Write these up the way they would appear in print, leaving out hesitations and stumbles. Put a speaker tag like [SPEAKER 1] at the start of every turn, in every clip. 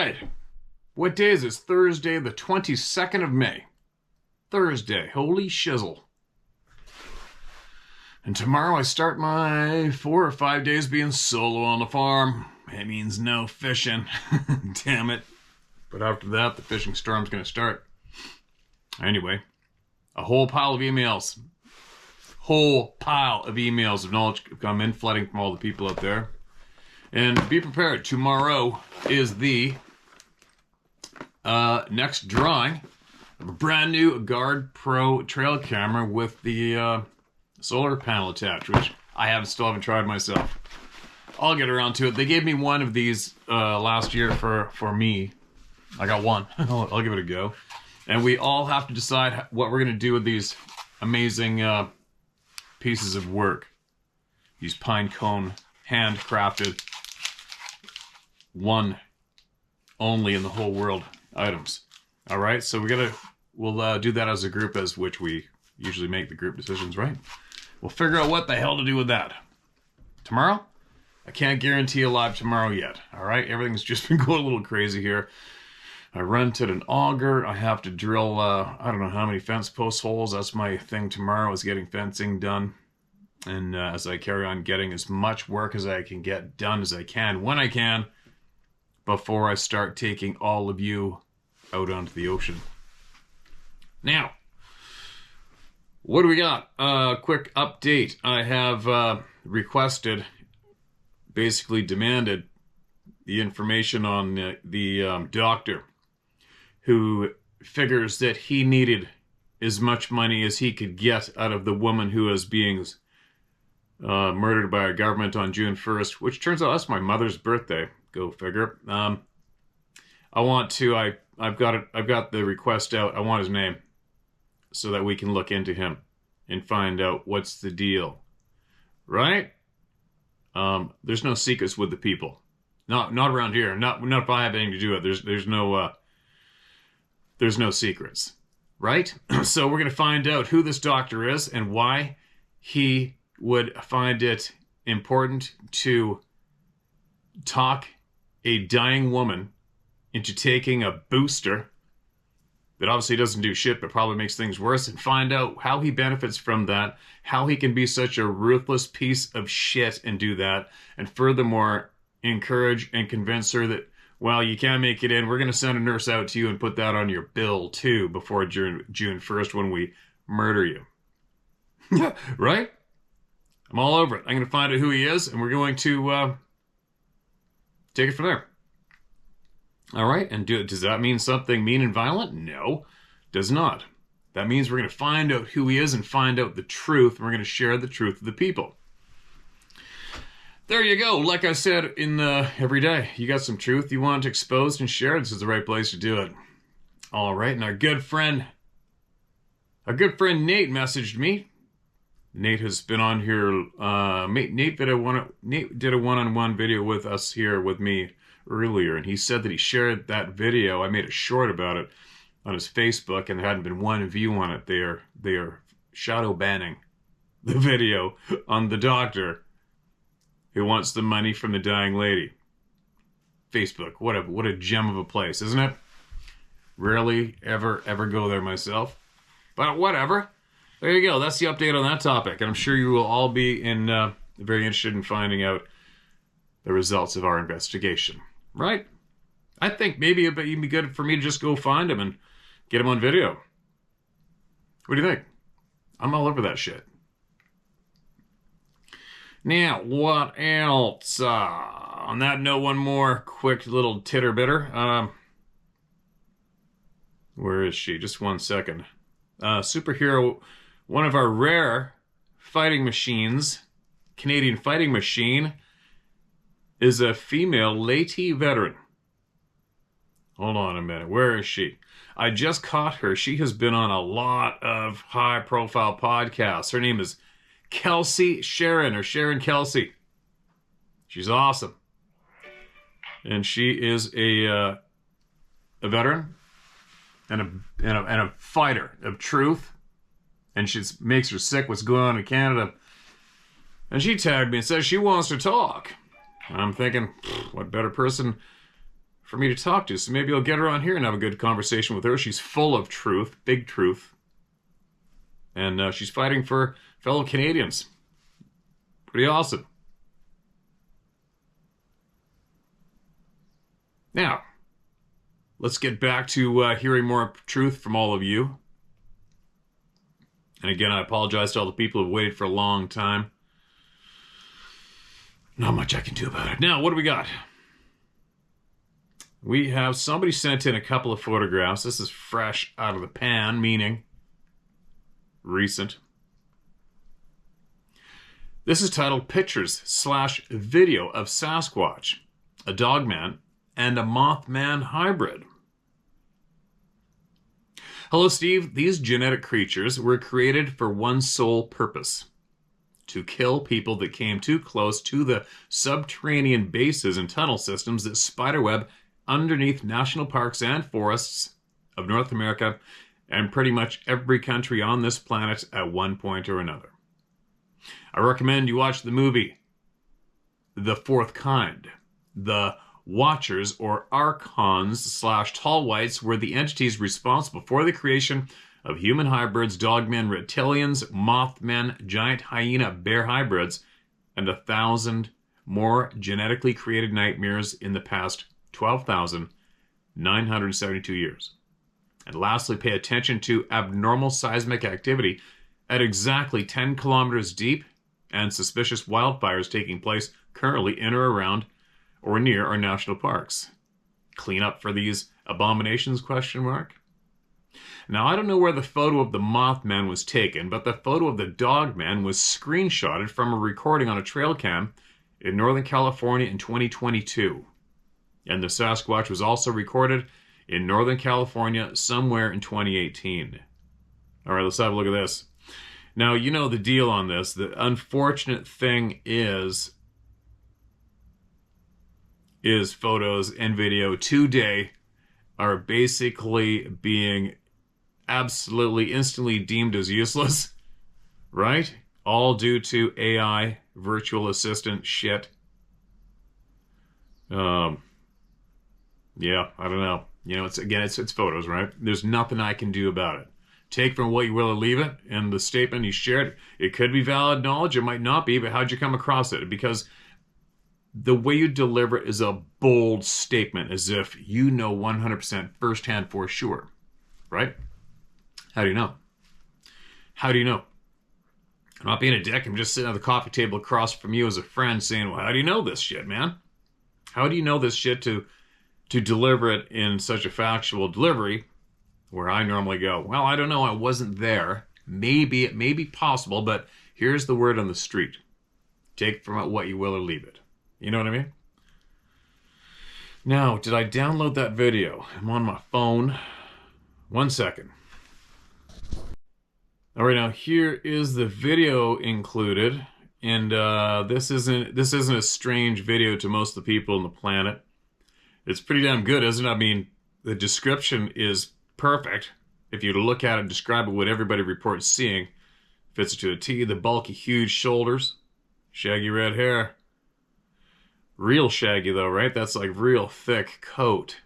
[SPEAKER 1] right. What day is this? Thursday, the 22nd of May. Thursday. Holy shizzle. And tomorrow I start my 4 or 5 days being solo on the farm. It means no fishing. Damn it. But after that, the fishing storm's going to start. Anyway, a whole pile of emails. Whole pile of emails of knowledge have come in, flooding from all the people out there. And be prepared. Tomorrow is the next drawing of a brand new Guard Pro trail camera with the solar panel attached, which I still haven't tried myself. I'll get around to it. They gave me one of these last year for me. I got one. I'll give it a go. And we all have to decide what we're going to do with these amazing pieces of work. These pine cone, handcrafted, one only in the whole world items. All right, so we'll do that as a group, as which we usually make the group decisions, right? We'll figure out what the hell to do with that. Tomorrow? I can't guarantee a live tomorrow yet. All right, everything's just been going a little crazy here. I rented an auger. I have to drill, I don't know how many fence post holes. That's my thing tomorrow, is getting fencing done. And as I carry on getting as much work as I can get done as I can, when I can, before I start taking all of you out onto the ocean. Now, what do we got? Quick update. I have requested, basically demanded, the information on the doctor who figures that he needed as much money as he could get out of the woman who is being murdered by our government on June 1st, which turns out that's my mother's birthday. Go figure. I've got the request out. I want his name so that we can look into him and find out what's the deal. Right? There's no secrets with the people. Not around here. Not if I have anything to do with it. There's no secrets. Right? So we're going to find out who this doctor is and why he would find it important to talk a dying woman into taking a booster that obviously doesn't do shit but probably makes things worse, and find out how he benefits from that, how he can be such a ruthless piece of shit and do that, and furthermore encourage and convince her that, well, you can't make it in, we're going to send a nurse out to you and put that on your bill too before June 1st when we murder you. Right? I'm all over it. I'm going to find out who he is, and we're going to take it from there. All right, and does that mean something mean and violent? No, does not. That means we're going to find out who he is and find out the truth, and we're going to share the truth with the people. There you go. Like I said every day, you got some truth you want exposed and shared, this is the right place to do it. All right, and our good friend Nate messaged me. Nate has been on here. Nate did a one-on-one video with us here with me earlier, and he said that he shared that video. I made a short about it on his Facebook, and there hadn't been one view on it. They are shadow banning the video on the doctor who wants the money from the dying lady. Facebook, what a gem of a place, isn't it? Rarely ever go there myself, but whatever. There you go. That's the update on that topic. And I'm sure you will all be very interested in finding out the results of our investigation. Right? I think maybe it'd be good for me to just go find him and get him on video. What do you think? I'm all over that shit. Now, what else? On that note, one more quick little titter-bitter. Where is she? Just 1 second. Superhero... One of our rare fighting machines, Canadian fighting machine, is a female Lady veteran. Hold on a minute. Where is she? I just caught her. She has been on a lot of high-profile podcasts. Her name is Kelsey Sharon, or Sharon Kelsey. She's awesome. And she is a veteran and a fighter of truth. And she makes her sick what's going on in Canada. And she tagged me and says she wants to talk. And I'm thinking, what better person for me to talk to. So maybe I'll get her on here and have a good conversation with her. She's full of truth, big truth. And she's fighting for fellow Canadians. Pretty awesome. Now, let's get back to hearing more truth from all of you. And again, I apologize to all the people who've waited for a long time. Not much I can do about it. Now, what do we got? We have somebody sent in a couple of photographs. This is fresh out of the pan, meaning recent. This is titled Pictures/Video of Sasquatch, a Dogman, and a Mothman Hybrid. Hello, Steve. These genetic creatures were created for one sole purpose: to kill people that came too close to the subterranean bases and tunnel systems that spiderweb underneath national parks and forests of North America and pretty much every country on this planet at one point or another. I recommend you watch the movie The Fourth Kind. The Watchers, or Archons/Tall Whites, were the entities responsible for the creation of human hybrids, dogmen, reptilians, mothmen, giant hyena, bear hybrids, and 1,000 more genetically created nightmares in the past 12,972 years. And lastly, pay attention to abnormal seismic activity at exactly 10 kilometers deep and suspicious wildfires taking place currently in or around or near our national parks. Clean up for these abominations, ? Now, I don't know where the photo of the Mothman was taken, but the photo of the Dogman was screenshotted from a recording on a trail cam in Northern California in 2022. And the Sasquatch was also recorded in Northern California somewhere in 2018. All right, let's have a look at this. Now, you know the deal on this. The unfortunate thing is photos and video today are basically being absolutely instantly deemed as useless, right? All due to AI, virtual assistant shit. Yeah, I don't know. You know, it's photos, right? There's nothing I can do about it. Take from what you will or leave it, and the statement you shared, it could be valid knowledge, it might not be, but how'd you come across it? Because the way you deliver it is a bold statement, as if you know 100% firsthand for sure, right? How do you know? How do you know? I'm not being a dick. I'm just sitting at the coffee table across from you as a friend saying, well, how do you know this shit, man? How do you know this shit to deliver it in such a factual delivery where I normally go, well, I don't know, I wasn't there. Maybe it may be possible, but here's the word on the street. Take from it what you will or leave it. You know what I mean? Now, did I download that video? I'm on my phone. 1 second. All right, now here is the video included, and this isn't a strange video to most of the people on the planet. It's pretty damn good, isn't it? I mean, the description is perfect. If you look at it and describe it, what everybody reports seeing, fits it to a T. The bulky, huge shoulders, shaggy red hair. Real shaggy though, right? That's like real thick coat.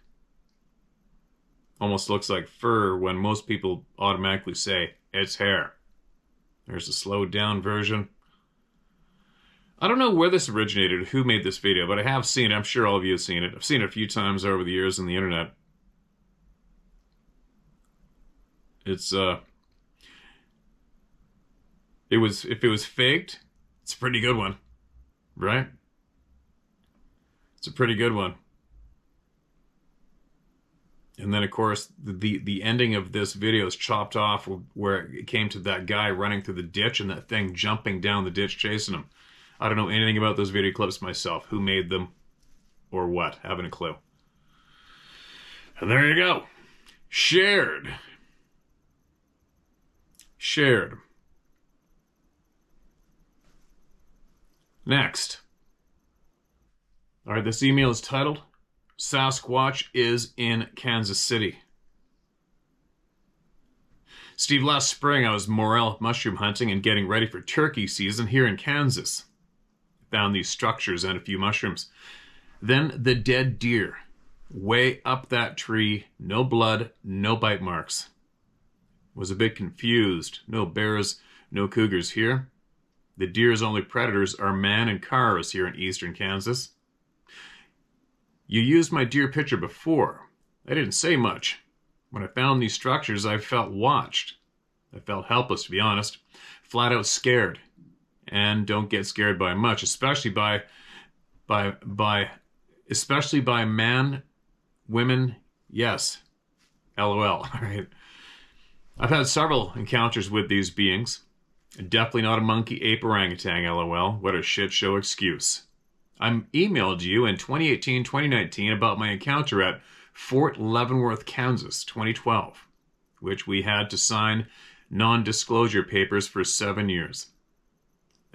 [SPEAKER 1] Almost looks like fur when most people automatically say it's hair. There's a slowed down version. I don't know where this originated, who made this video, but I have seen it. I'm sure all of you have seen it. I've seen it a few times over the years on the internet. If it was faked, it's a pretty good one, right? It's a pretty good one. And then, of course, the ending of this video is chopped off where it came to that guy running through the ditch and that thing jumping down the ditch chasing him. I don't know anything about those video clips myself. Who made them or what? Haven't a clue. And there you go. Shared. Shared. Next. All right, this email is titled, Sasquatch is in Kansas City. Steve, last spring I was morel mushroom hunting and getting ready for turkey season here in Kansas. Found these structures and a few mushrooms. Then the dead deer Way up that tree, no blood, no bite marks. Was a bit confused. No bears, no cougars here. The deer's only predators are man and cars here in eastern Kansas. You used my deer picture before. I didn't say much. When I found these structures, I felt watched. I felt helpless, to be honest. Flat out scared. And don't get scared by much, especially by man, women, yes. LOL, all right. I've had several encounters with these beings. Definitely not a monkey, ape, orangutan, LOL. What a shit show excuse. I emailed you in 2018, 2019 about my encounter at Fort Leavenworth, Kansas, 2012, which we had to sign non-disclosure papers for 7 years.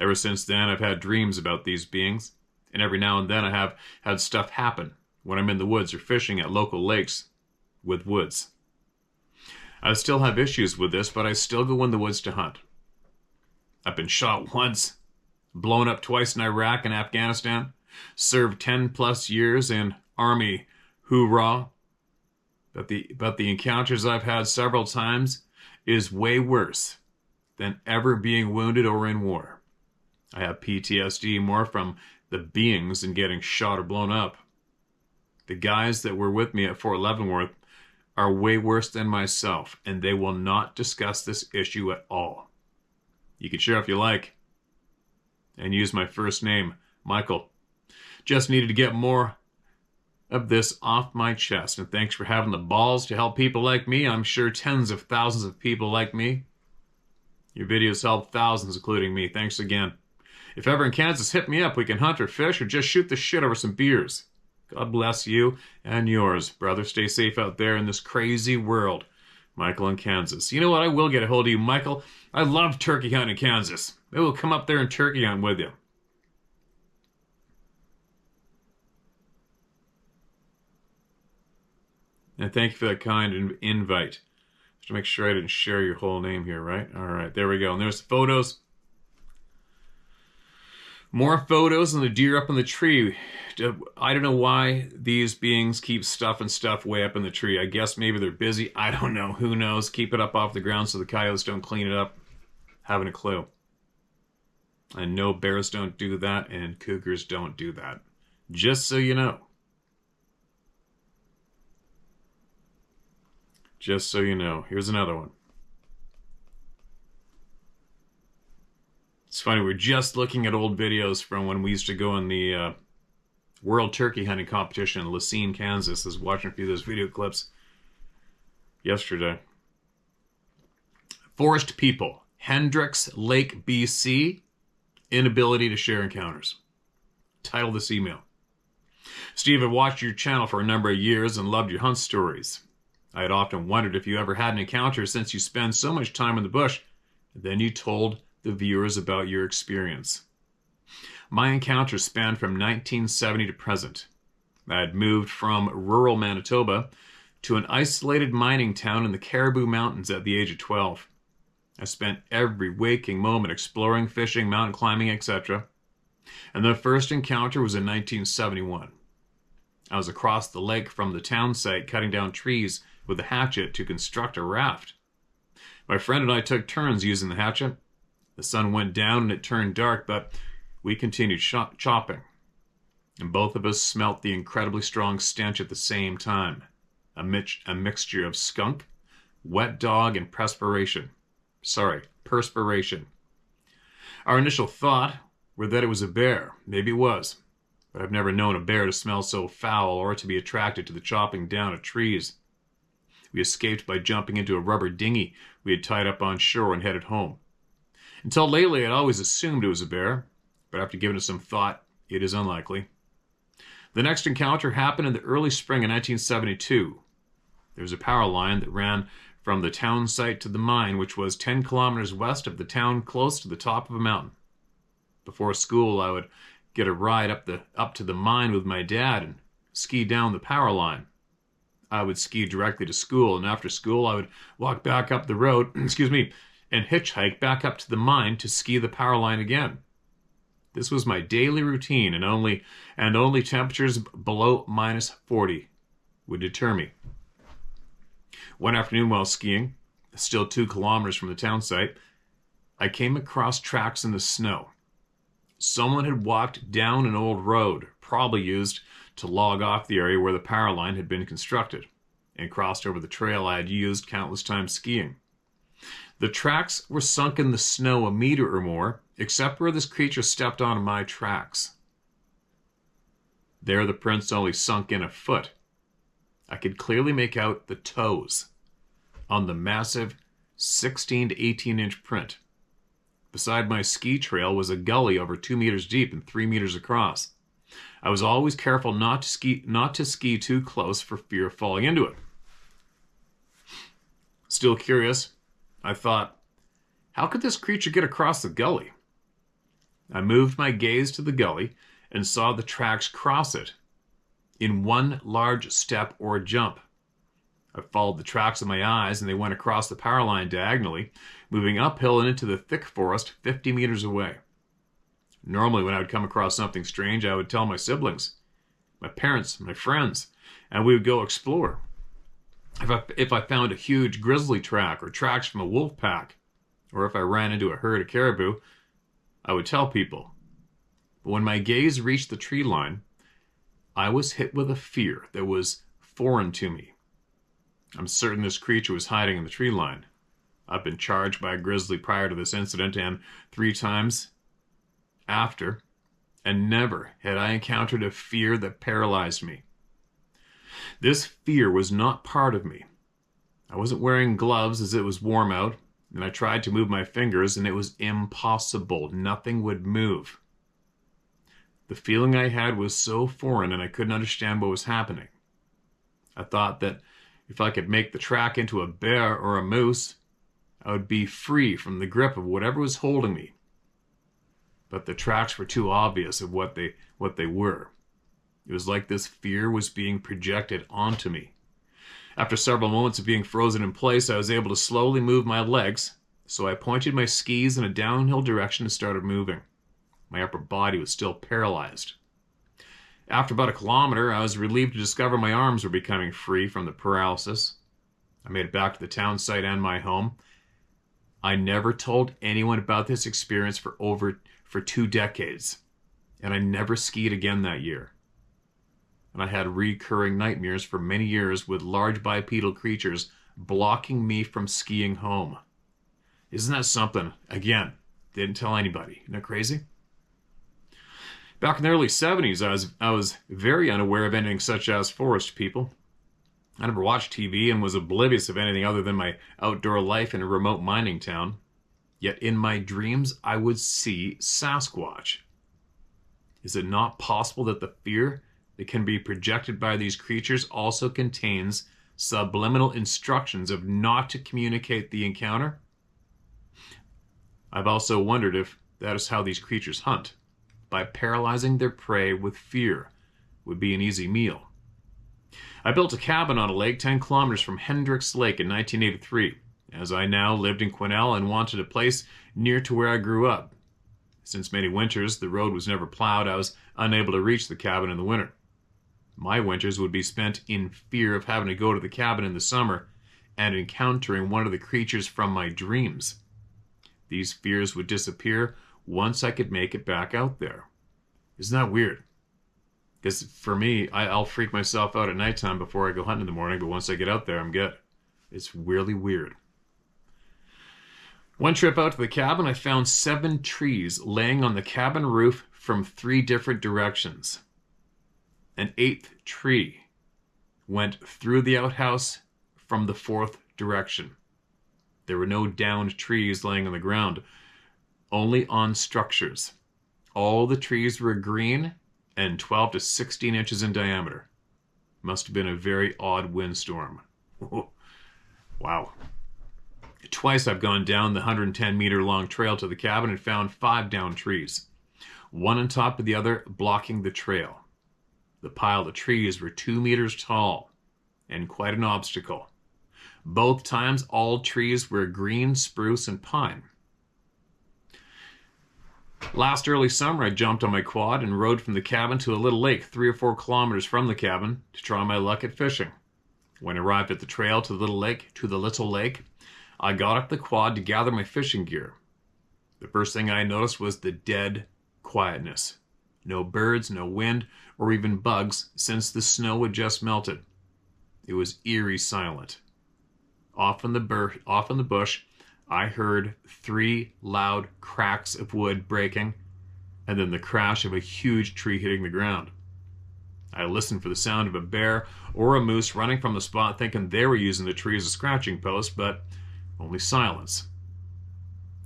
[SPEAKER 1] Ever since then, I've had dreams about these beings, and every now and then I have had stuff happen when I'm in the woods or fishing at local lakes with woods. I still have issues with this, but I still go in the woods to hunt. I've been shot once, blown up twice in Iraq and Afghanistan, served 10 plus years in Army hoorah. But the encounters I've had several times is way worse than ever being wounded or in war. I have PTSD more from the beings than getting shot or blown up. The guys that were with me at Fort Leavenworth are way worse than myself, and they will not discuss this issue at all. You can share if you like, and use my first name, Michael. Just needed to get more of this off my chest, and thanks for having the balls to help people like me. I'm sure tens of thousands of people like me. Your videos help thousands, including me. Thanks again. If ever in Kansas, hit me up. We can hunt or fish or just shoot the shit over some beers. God bless you and yours, brother. Stay safe out there in this crazy world. Michael in Kansas. You know what? I will get a hold of you, Michael. I love turkey hunting in Kansas. Maybe we'll come up there and turkey hunt with you. And thank you for that kind invite. Just to make sure I didn't share your whole name here, right? All right, there we go. And there's the photos. More photos and the deer up in the tree. I don't know why these beings keep stuffing stuff way up in the tree. I guess maybe they're busy. I don't know. Who knows? Keep it up off the ground so the coyotes don't clean it up. Haven't a clue. And no, bears don't do that, and cougars don't do that. Just so you know. Just so you know. Here's another one. It's funny, we're just looking at old videos from when we used to go in the World Turkey Hunting Competition in Racine, Kansas. I was watching a few of those video clips yesterday. Forest people. Hendricks Lake, BC. Inability to share encounters. Title this email. Steve, I've watched your channel for a number of years and loved your hunt stories. I had often wondered if you ever had an encounter since you spend so much time in the bush. Then you told the viewers about your experience. My encounter spanned from 1970 to present. I had moved from rural Manitoba to an isolated mining town in the Caribou Mountains at the age of 12. I spent every waking moment exploring, fishing, mountain climbing, etc. And the first encounter was in 1971. I was across the lake from the town site cutting down trees with a hatchet to construct a raft. My friend and I took turns using the hatchet. The sun went down and it turned dark, but we continued chopping. And both of us smelt the incredibly strong stench at the same time. A mixture of skunk, wet dog, and perspiration. Our initial thought were that it was a bear. Maybe it was. But I've never known a bear to smell so foul or to be attracted to the chopping down of trees. We escaped by jumping into a rubber dinghy we had tied up on shore and headed home. Until lately, I'd always assumed it was a bear, but after giving it some thought, it is unlikely. The next encounter happened in the early spring of 1972. There was a power line that ran from the town site to the mine, which was 10 kilometers west of the town, close to the top of a mountain. Before school, I would get a ride up to the mine with my dad and ski down the power line. I would ski directly to school, and after school, I would walk back up the road, and hitchhike back up to the mine to ski the power line again. This was my daily routine, and only temperatures below -40. would deter me. One afternoon while skiing, still 2 kilometers from the town site, I came across tracks in the snow. Someone had walked down an old road, probably used to log off the area where the power line had been constructed, and crossed over the trail I had used countless times skiing. The tracks were sunk in the snow a meter or more, except where this creature stepped onto my tracks. There the prints only sunk in a foot. I could clearly make out the toes on the massive 16 to 18-inch print. Beside my ski trail was a gully over 2 meters deep and 3 meters across. I was always careful not to ski too close for fear of falling into it. Still curious, I thought, how could this creature get across the gully? I moved my gaze to the gully and saw the tracks cross it in one large step or jump. I followed the tracks of my eyes and they went across the power line diagonally, moving uphill and into the thick forest 50 meters away. Normally when I would come across something strange, I would tell my siblings, my parents, my friends, and we would go explore. If I found a huge grizzly track or tracks from a wolf pack, or if I ran into a herd of caribou, I would tell people. But when my gaze reached the tree line, I was hit with a fear that was foreign to me. I'm certain this creature was hiding in the tree line. I've been charged by a grizzly prior to this incident and 3 times after, and never had I encountered a fear that paralyzed me. This fear was not part of me. I wasn't wearing gloves as it was warm out, and I tried to move my fingers and it was impossible. Nothing would move. The feeling I had was so foreign and I couldn't understand what was happening. I thought that if I could make the track into a bear or a moose, I would be free from the grip of whatever was holding me. But the tracks were too obvious of what they were. It was like this fear was being projected onto me. After several moments of being frozen in place, I was able to slowly move my legs, so I pointed my skis in a downhill direction and started moving. My upper body was still paralyzed. After about 1 kilometer, I was relieved to discover my arms were becoming free from the paralysis. I made it back to the town site and my home. I never told anyone about this experience for 2 decades, and I never skied again that year. And I had recurring nightmares for many years with large bipedal creatures blocking me from skiing home. Isn't that something? Again, didn't tell anybody. Isn't that crazy? Back in the early 70s, I was very unaware of anything such as forest people. I never watched TV and was oblivious of anything other than my outdoor life in a remote mining town. Yet in my dreams, I would see Sasquatch. Is it not possible that the fear that can be projected by these creatures also contains subliminal instructions of not to communicate the encounter? I've also wondered if that is how these creatures hunt. By paralyzing their prey with fear would be an easy meal. I built a cabin on a lake 10 kilometers from Hendricks Lake in 1983, as I now lived in Quesnel and wanted a place near to where I grew up. Since many winters the road was never plowed, I was unable to reach the cabin in the winter. My winters would be spent in fear of having to go to the cabin in the summer and encountering one of the creatures from my dreams. These fears would disappear once I could make it back out there. Isn't that weird? Because for me, I'll freak myself out at nighttime before I go hunting in the morning, but once I get out there, I'm good. It's really weird. One trip out to the cabin, I found 7 trees laying on the cabin roof from 3 different directions. An 8th tree went through the outhouse from the 4th direction. There were no downed trees laying on the ground, only on structures. All the trees were green and 12 to 16 inches in diameter. Must have been a very odd windstorm. Wow. Twice I've gone down the 110-meter long trail to the cabin and found 5 downed trees, one on top of the other blocking the trail. The pile of trees were 2 meters tall and quite an obstacle. Both times all trees were green, spruce, and pine. Last early summer, I jumped on my quad and rode from the cabin to a little lake 3 or 4 kilometers from the cabin to try my luck at fishing. When I arrived at the trail to the little lake, I got off the quad to gather my fishing gear. The first thing I noticed was the dead quietness. No birds, no wind, or even bugs, since the snow had just melted. It was eerie silent. Off in the bush, I heard 3 loud cracks of wood breaking, and then the crash of a huge tree hitting the ground. I listened for the sound of a bear or a moose running from the spot, thinking they were using the tree as a scratching post, but only silence.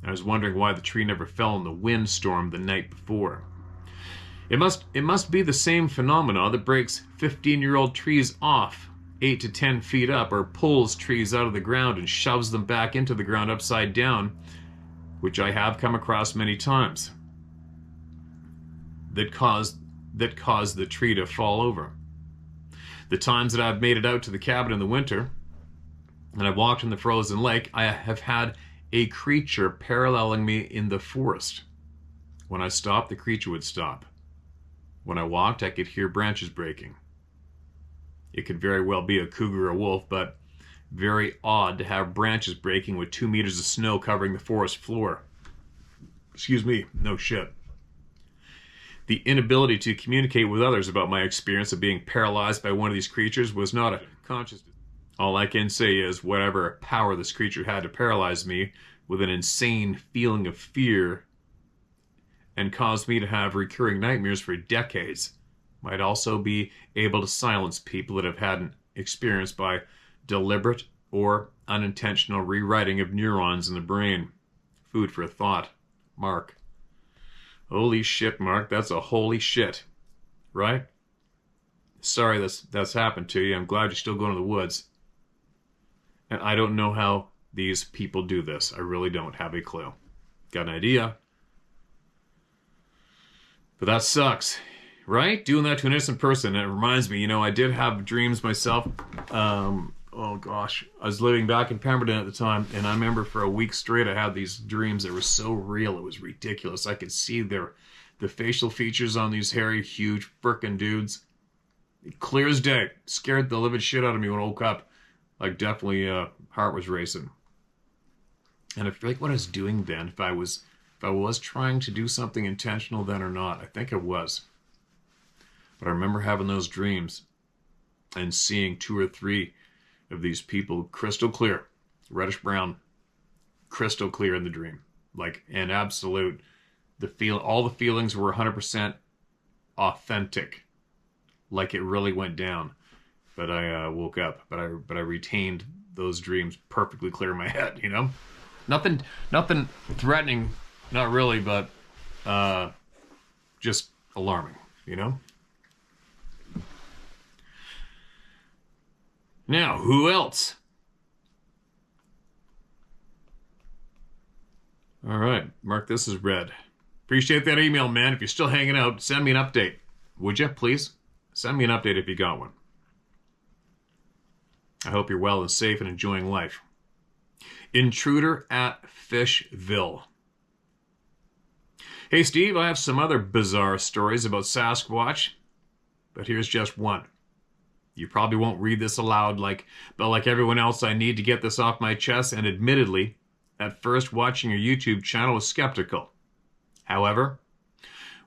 [SPEAKER 1] I was wondering why the tree never fell in the windstorm the night before. It must be the same phenomena that breaks 15-year-old trees off 8 to 10 feet up, or pulls trees out of the ground and shoves them back into the ground upside down, which I have come across many times, that cause the tree to fall over. The times that I've made it out to the cabin in the winter and I've walked in the frozen lake, I have had a creature paralleling me in the forest. When I stopped, the creature would stop. When I walked, I could hear branches breaking. It could very well be a cougar or a wolf, but very odd to have branches breaking with 2 meters of snow covering the forest floor. Excuse me, no shit. The inability to communicate with others about my experience of being paralyzed by one of these creatures was not a conscious. All I can say is whatever power this creature had to paralyze me with an insane feeling of fear and caused me to have recurring nightmares for decades might also be able to silence people that have had an experience by deliberate or unintentional rewriting of neurons in the brain. Food for thought. Mark. Holy shit, Mark. That's a holy shit. Right? Sorry that's happened to you. I'm glad you're still going to the woods. And I don't know how these people do this. I really don't have a clue. Got an idea. But that sucks. Right? Doing that to an innocent person. And it reminds me, I did have dreams myself. Oh gosh. I was living back in Pemberton at the time, and I remember for a week straight I had these dreams that were so real, it was ridiculous. I could see the facial features on these hairy, huge frickin' dudes. Clear as day. Scared the living shit out of me when I woke up. Like, definitely heart was racing. And I feel like what I was doing then, if I was trying to do something intentional then or not, I think I was. But I remember having those dreams and seeing 2 or 3 of these people crystal clear, reddish brown, crystal clear in the dream. Like an absolute, all the feelings were 100% authentic. Like it really went down. But I woke up, but I retained those dreams perfectly clear in my head, Nothing threatening, not really, but just alarming, Now, who else? All right, Mark, this is red. Appreciate that email, man. If you're still hanging out, send me an update. Would you, please? Send me an update if you got one. I hope you're well and safe and enjoying life. Intruder at Fishville. Hey, Steve, I have some other bizarre stories about Sasquatch, but here's just one. You probably won't read this aloud, but like everyone else, I need to get this off my chest, and admittedly, at first watching your YouTube channel was skeptical. However,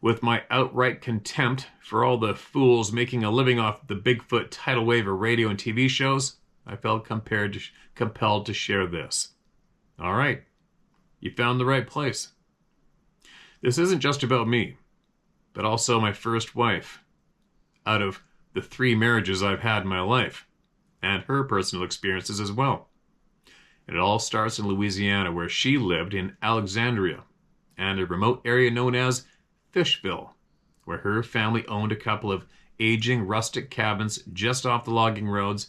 [SPEAKER 1] with my outright contempt for all the fools making a living off the Bigfoot tidal wave of radio and TV shows, I felt compelled to share this. All right, you found the right place. This isn't just about me, but also my first wife, out of the 3 marriages I've had in my life, and her personal experiences as well. And it all starts in Louisiana, where she lived in Alexandria, and a remote area known as Fishville, where her family owned a couple of aging rustic cabins just off the logging roads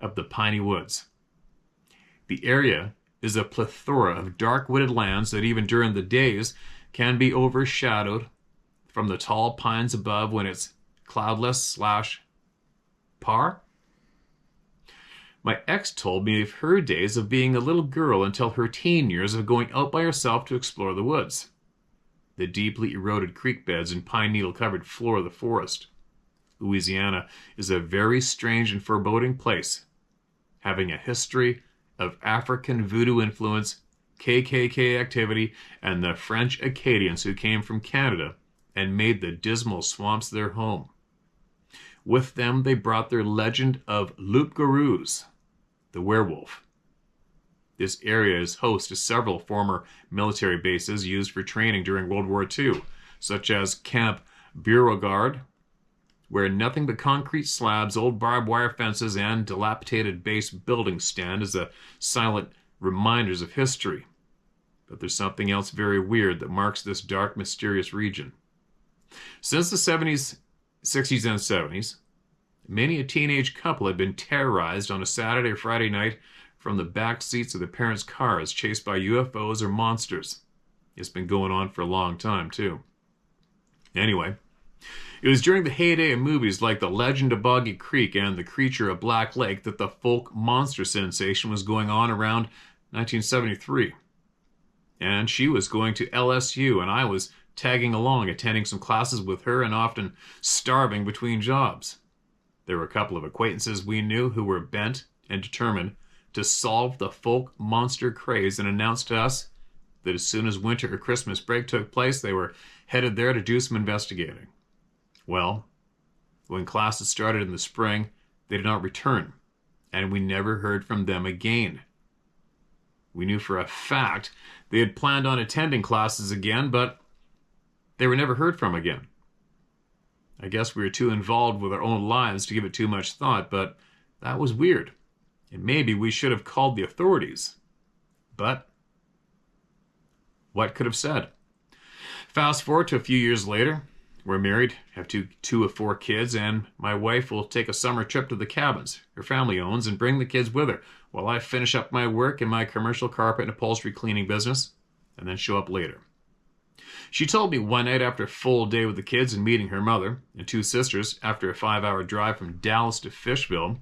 [SPEAKER 1] of the piney woods. The area is a plethora of dark wooded lands that even during the days can be overshadowed from the tall pines above when it's cloudless/par. My ex told me of her days of being a little girl until her teen years of going out by herself to explore the woods, the deeply eroded creek beds and pine needle covered floor of the forest. Louisiana is a very strange and foreboding place, having a history of African voodoo influence, KKK activity, and the French Acadians who came from Canada and made the dismal swamps their home. With them, they brought their legend of loup-garous, the werewolf. This area is host to several former military bases used for training during World War II, such as Camp Beauregard, where nothing but concrete slabs, old barbed wire fences, and dilapidated base buildings stand as the silent reminders of history. But there's something else very weird that marks this dark, mysterious region. Since the 60s and 70s, many a teenage couple had been terrorized on a Saturday or Friday night from the back seats of their parents' cars, chased by UFOs or monsters. It's been going on for a long time, too. Anyway, it was during the heyday of movies like The Legend of Boggy Creek and The Creature of Black Lake that the folk monster sensation was going on around 1973. And she was going to LSU, and I was tagging along, attending some classes with her and often starving between jobs. There were a couple of acquaintances we knew who were bent and determined to solve the folk monster craze and announced to us that as soon as winter or Christmas break took place, they were headed there to do some investigating. Well, when classes started in the spring, they did not return, and we never heard from them again. We knew for a fact they had planned on attending classes again, but they were never heard from again. I guess we were too involved with our own lives to give it too much thought, but that was weird. And maybe we should have called the authorities. But what could have said? Fast forward to a few years later. We're married, have two of 4 kids, and my wife will take a summer trip to the cabins her family owns and bring the kids with her while I finish up my work in my commercial carpet and upholstery cleaning business and then show up later. She told me one night after a full day with the kids and meeting her mother and 2 sisters after a 5-hour drive from Dallas to Fishville,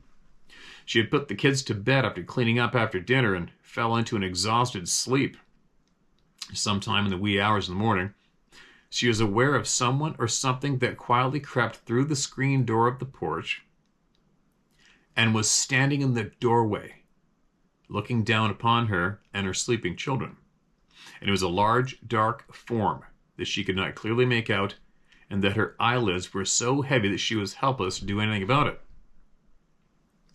[SPEAKER 1] she had put the kids to bed after cleaning up after dinner and fell into an exhausted sleep. Sometime in the wee hours of the morning, she was aware of someone or something that quietly crept through the screen door of the porch and was standing in the doorway, looking down upon her and her sleeping children. And it was a large, dark form that she could not clearly make out, and that her eyelids were so heavy that she was helpless to do anything about it.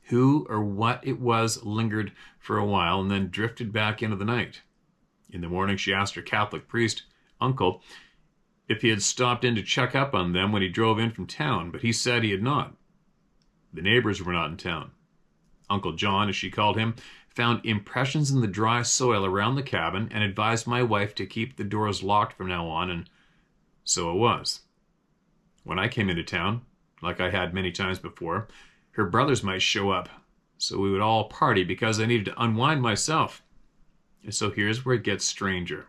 [SPEAKER 1] Who or what it was lingered for a while and then drifted back into the night. In the morning, she asked her Catholic priest, uncle, if he had stopped in to check up on them when he drove in from town, but he said he had not. The neighbors were not in town. Uncle John, as she called him, found impressions in the dry soil around the cabin and advised my wife to keep the doors locked from now on, and so it was. When I came into town, like I had many times before, her brothers might show up, so we would all party because I needed to unwind myself. And so here's where it gets stranger.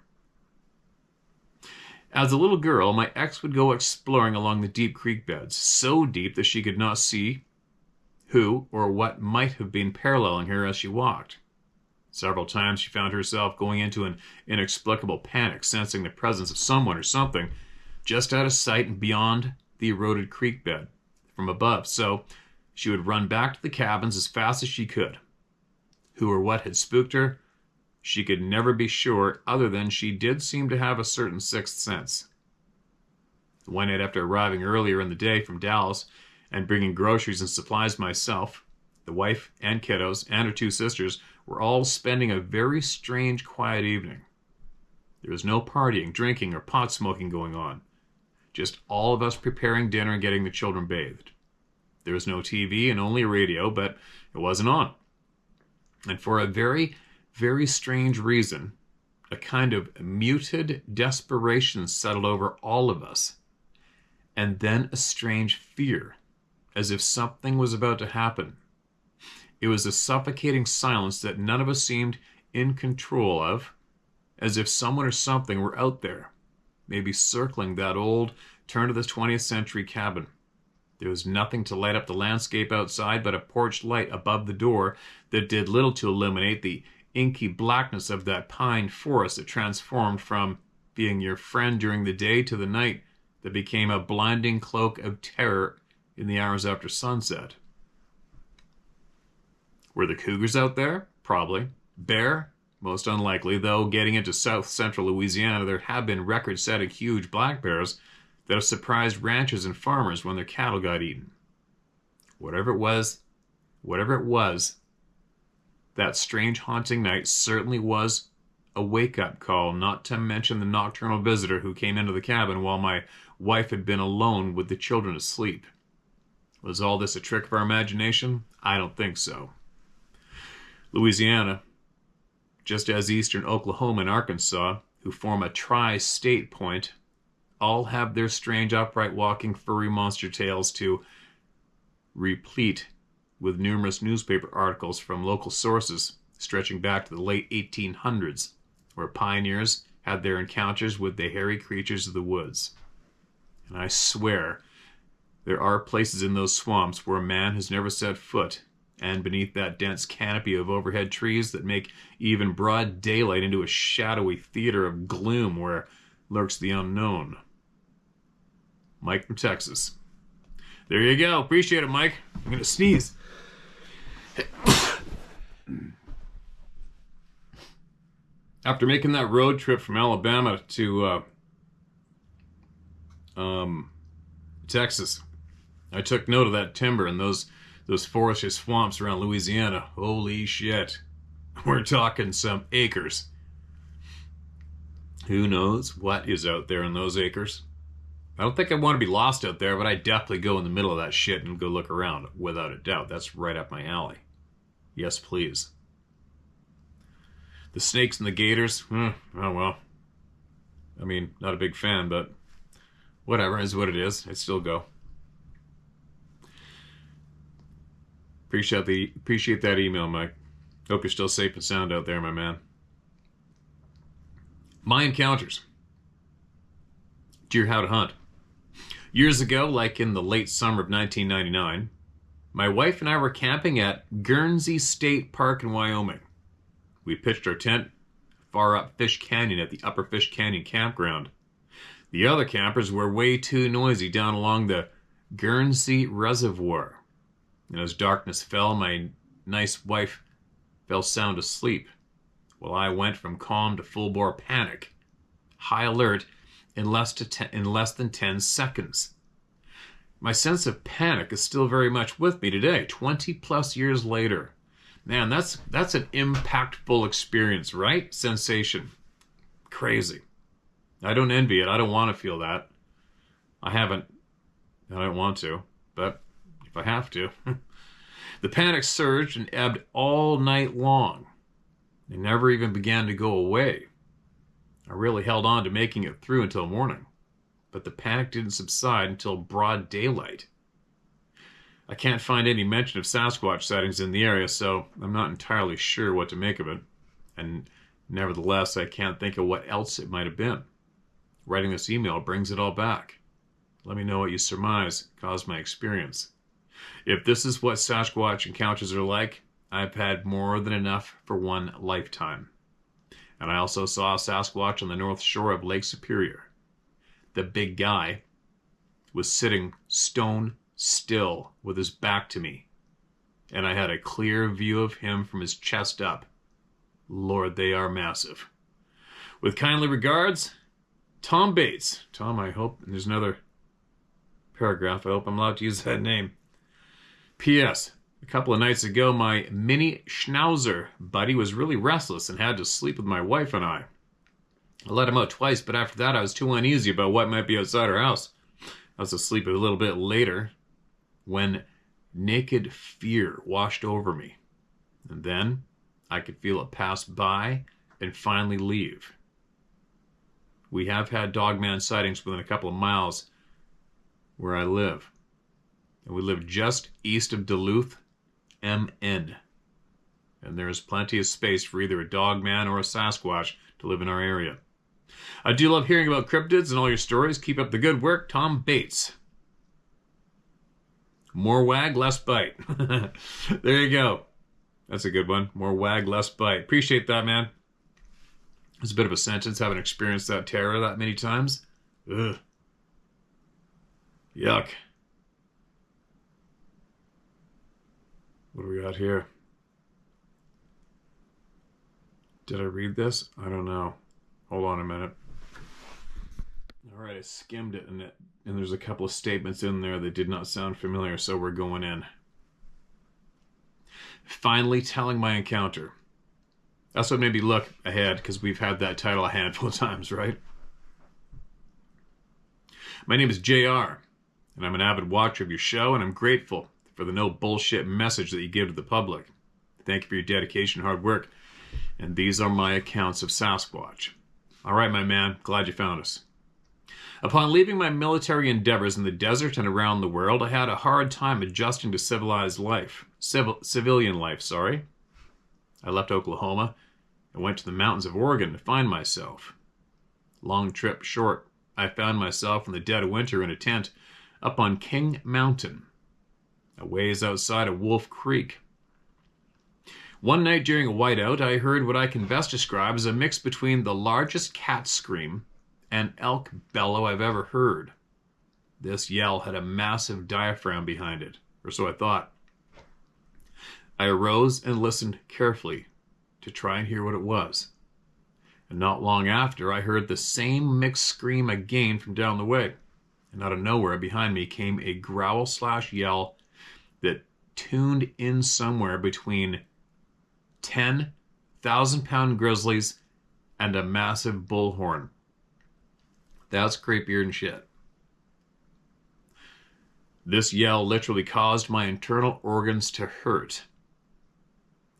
[SPEAKER 1] As a little girl, my ex would go exploring along the deep creek beds, so deep that she could not see who or what might have been paralleling her as she walked. Several times she found herself going into an inexplicable panic, sensing the presence of someone or something just out of sight and beyond the eroded creek bed from above. So she would run back to the cabins as fast as she could. Who or what had spooked her, she could never be sure, other than she did seem to have a certain sixth sense. One night after arriving earlier in the day from Dallas and bringing groceries and supplies myself, the wife and kiddos and her 2 sisters were all spending a very strange, quiet evening. There was no partying, drinking, or pot smoking going on. Just all of us preparing dinner and getting the children bathed. There was no TV and only a radio, but it wasn't on. And for a very, very strange reason, a kind of muted desperation settled over all of us. And then a strange fear, as if something was about to happen. It was a suffocating silence that none of us seemed in control of, as if someone or something were out there, maybe circling that old turn of the 20th century cabin. There was nothing to light up the landscape outside but a porch light above the door that did little to illuminate the inky blackness of that pine forest that transformed from being your friend during the day to the night that became a blinding cloak of terror in the hours after sunset. Were the cougars out there? Probably. Bear? Most unlikely, though getting into south central Louisiana, there have been record-setting huge black bears that have surprised ranchers and farmers when their cattle got eaten. Whatever it was, that strange haunting night certainly was a wake-up call, not to mention the nocturnal visitor who came into the cabin while my wife had been alone with the children asleep. Was all this a trick of our imagination? I don't think so. Louisiana, just as eastern Oklahoma and Arkansas, who form a tri-state point, all have their strange upright walking furry monster tales to replete with numerous newspaper articles from local sources stretching back to the late 1800s, where pioneers had their encounters with the hairy creatures of the woods. And I swear, there are places in those swamps where man has never set foot, and beneath that dense canopy of overhead trees that make even broad daylight into a shadowy theater of gloom where lurks the unknown. Mike from Texas. There you go. Appreciate it, Mike. I'm going to sneeze. After making that road trip from Alabama to Texas, I took note of that timber and those forested swamps around Louisiana. Holy shit. We're talking some acres. Who knows what is out there in those acres? I don't think I want to be lost out there, but I definitely go in the middle of that shit and go look around, without a doubt. That's right up my alley. Yes, please. The snakes and the gators, oh well. I mean, not a big fan, but whatever, is what it is. I'd still go. Appreciate that email, Mike. Hope you're still safe and sound out there, my man. My encounters. Deer how to hunt. Years ago, like in the late summer of 1999, my wife and I were camping at Guernsey State Park in Wyoming. We pitched our tent far up Fish Canyon at the Upper Fish Canyon campground. The other campers were way too noisy down along the Guernsey Reservoir. And as darkness fell, my nice wife fell sound asleep, while I went from calm to full-bore panic, high alert, in less than 10 seconds. My sense of panic is still very much with me today, 20 plus years later. Man, that's an impactful experience, right? Sensation. Crazy. I don't envy it. I don't want to feel that. I haven't. I don't want to, but if I have to. The panic surged and ebbed all night long. It never even began to go away. I really held on to making it through until morning, but the panic didn't subside until broad daylight. I can't find any mention of Sasquatch sightings in the area, so I'm not entirely sure what to make of it, and nevertheless, I can't think of what else it might have been. Writing this email brings it all back. Let me know what you surmise caused my experience. If this is what Sasquatch encounters are like, I've had more than enough for one lifetime. And I also saw a Sasquatch on the north shore of Lake Superior. The big guy was sitting stone still with his back to me, and I had a clear view of him from his chest up. Lord, they are massive. With kindly regards, Tom Bates. Tom, I hope, and there's another paragraph, I hope I'm allowed to use that name. P.S. A couple of nights ago, my mini schnauzer buddy was really restless and had to sleep with my wife and I. I let him out twice, but after that I was too uneasy about what might be outside our house. I was asleep a little bit later when naked fear washed over me. And then I could feel it pass by and finally leave. We have had dogman sightings within a couple of miles where I live. And we live just east of Duluth, MN. And there is plenty of space for either a dogman or a Sasquatch to live in our area. I do love hearing about cryptids and all your stories. Keep up the good work, Tom Bates. More wag, less bite. There you go. That's a good one. More wag, less bite. Appreciate that, man. It's a bit of a sentence, having experienced that terror that many times. Ugh. Yuck. What do we got here? Did I read this? I don't know. Hold on a minute. All right, I skimmed it, and there's a couple of statements in there that did not sound familiar, so we're going in. Finally telling my encounter. That's what made me look ahead, because we've had that title a handful of times, right? My name is JR, and I'm an avid watcher of your show, and I'm grateful for the no bullshit message that you give to the public. Thank you for your dedication and hard work. And these are my accounts of Sasquatch. All right, my man, glad you found us. Upon leaving my military endeavors in the desert and around the world, I had a hard time adjusting to civilized life. Civilian life, sorry. I left Oklahoma and went to the mountains of Oregon to find myself. Long trip short, I found myself in the dead of winter in a tent up on King Mountain, a ways outside of Wolf Creek. One night during a whiteout, I heard what I can best describe as a mix between the largest cat scream and elk bellow I've ever heard. This yell had a massive diaphragm behind it, or so I thought. I arose and listened carefully to try and hear what it was. And not long after, I heard the same mixed scream again from down the way. And out of nowhere behind me came a growl/yell that tuned in somewhere between 10 1,000-pound grizzlies and a massive bullhorn. That's creepier than shit. This yell literally caused my internal organs to hurt.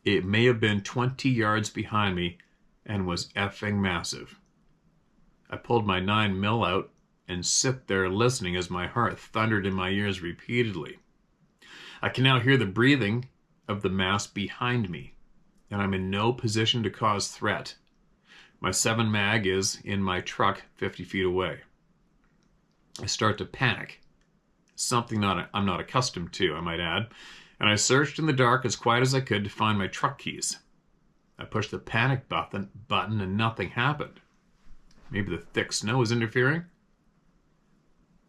[SPEAKER 1] It may have been 20 yards behind me and was effing massive. I pulled my 9mm out and sit there listening as my heart thundered in my ears repeatedly. I can now hear the breathing of the mass behind me, and I'm in no position to cause threat. My 7 mag is in my truck 50 feet away. I start to panic, something I'm not accustomed to, I might add, and I searched in the dark as quiet as I could to find my truck keys. I pushed the panic button and nothing happened. Maybe the thick snow was interfering?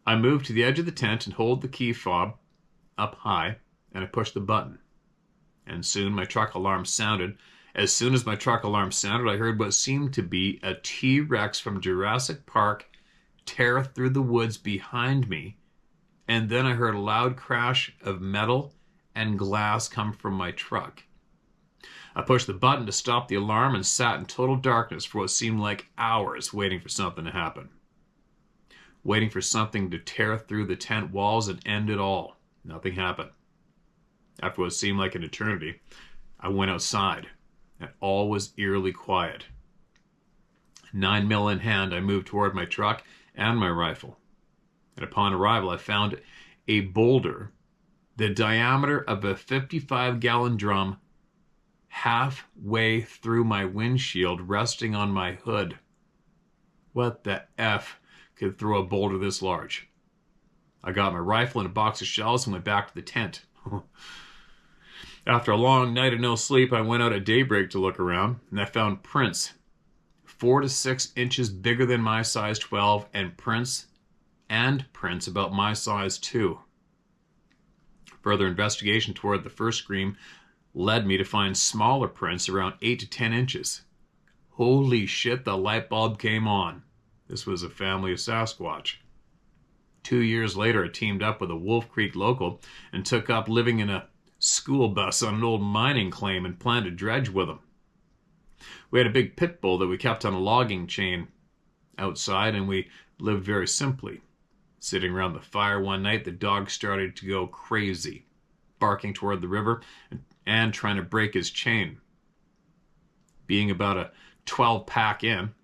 [SPEAKER 1] I moved to the edge of the tent and hold the key fob up high, and I pushed the button. And soon my truck alarm sounded. As soon as my truck alarm sounded, I heard what seemed to be a T-Rex from Jurassic Park tear through the woods behind me, and then I heard a loud crash of metal and glass come from my truck. I pushed the button to stop the alarm and sat in total darkness for what seemed like hours, waiting for something to happen. Waiting for something to tear through the tent walls and end it all. Nothing happened. After what seemed like an eternity, I went outside, and all was eerily quiet. 9mm in hand, I moved toward my truck and my rifle. And upon arrival, I found a boulder the diameter of a 55-gallon drum halfway through my windshield, resting on my hood. What the F could throw a boulder this large? I got my rifle and a box of shells and went back to the tent. After a long night of no sleep, I went out at daybreak to look around, and I found prints 4 to 6 inches bigger than my size 12, and prints about my size too. Further investigation toward the first scream led me to find smaller prints around 8 to 10 inches. Holy shit, the light bulb came on. This was a family of Sasquatch. 2 years later, I teamed up with a Wolf Creek local and took up living in a school bus on an old mining claim and planned to dredge with them. We had a big pit bull that we kept on a logging chain outside, and we lived very simply. Sitting around the fire one night, the dog started to go crazy, barking toward the river and trying to break his chain. Being about a 12-pack in,